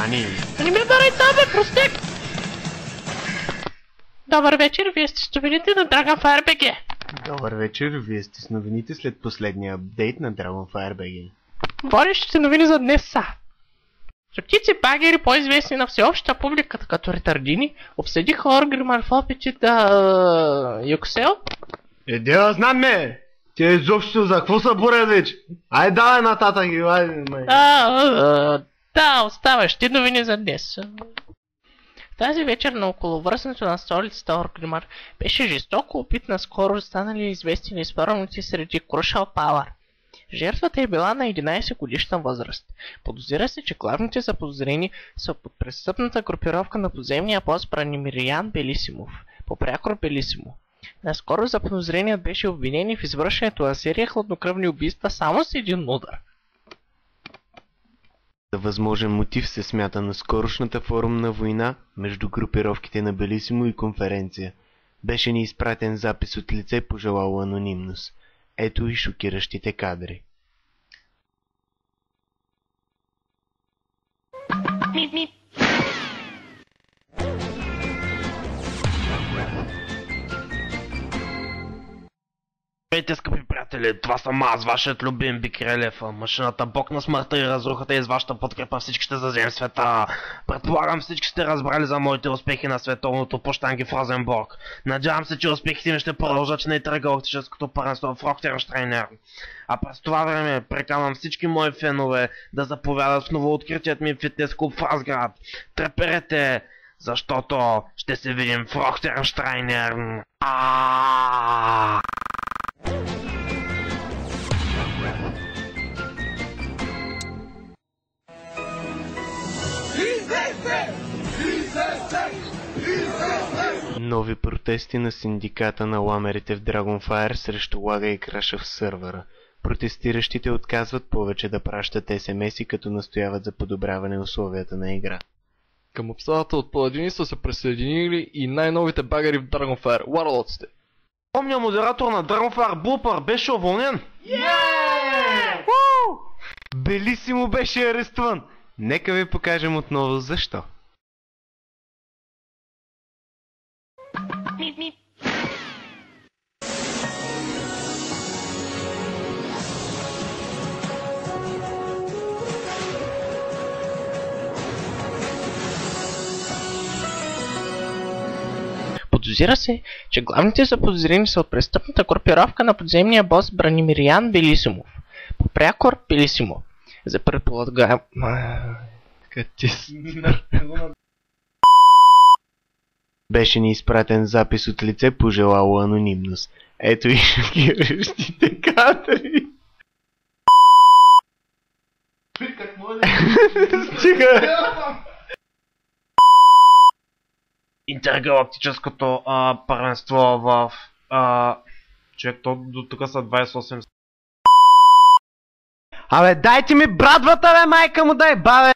Ани. Не ме барай там, бе, простек! Добър вечер, вие сте с новините на Dragonfire BG. Добър вечер, вие сте с новините след последния апдейт на Dragonfire BG. Водещите новини за днес са: стотици багери, по-известни на всеобща публиката като ретардини, обсъдиха Оргримар в опити да Юксел. Да знам ме! Те изобщо за какво са борят вече? Ай давай нататък, айде май. Да, оставащи новини за днес. Тази вечер на околовръстането на столицата Оргримар беше жестоко опит наскоро станали известни изпърлници среди Crucial Power. Жертвата е била на 11 годишна възраст. Подозира се, че главните заподозрени са под престъпната групировка на подземния бос Бранимириан Белисимов, попрякор Белисимо. Наскоро заподозреният беше обвинен в извършването на серия хладнокръвни убийства само с един удар. За възможен мотив се смята на скорошната форумна война между групировките на Белисимо и конференция. Беше ни изпратен запис от лице, пожелало анонимност. Ето и шокиращите кадри. Здравейте, скъпи приятели, това съм аз, вашият любим Бикрелев, машината бог на смъртта и разрухата, и с вашата подкрепа всички ще зазем света. Предполагам, всички сте разбрали за моите успехи на световното по щанги в Розенбург. Надявам се, че успехите ми ще продължат на интергалактическото първенство в Рохтернщайнер. А през това време приканвам всички мои фенове да заповядат в новооткритият ми фитнес клуб в Разград. Треперете, защото ще се видим в Рохтернщайнер. Нови протести на синдиката на ламерите в Dragonfire срещу лага и краша в сървъра. Протестиращите отказват повече да пращат SMS-и, като настояват за подобряване условията на игра. Към обсадата от паладини са се присъединили и най-новите багери в Dragonfire, Warlords'те. Помня модератор на Dragonfire, Булпър, беше уволнен. Белисимо беше арестуван! Нека ви покажем отново защо. Подозира се, че главните заподозрени са от престъпната групировка на подземния бос Бранимириан Белисимов, попрякор Белисимо. За предполагам... Беше ни изпратен запис от лице, пожелало анонимност. Ето и шокиращите кадри. Стига! Интергалактическото първенство в... човек, то до тук са 28... Абе, дайте ми брадвата, бе, майка му, дай, бабе!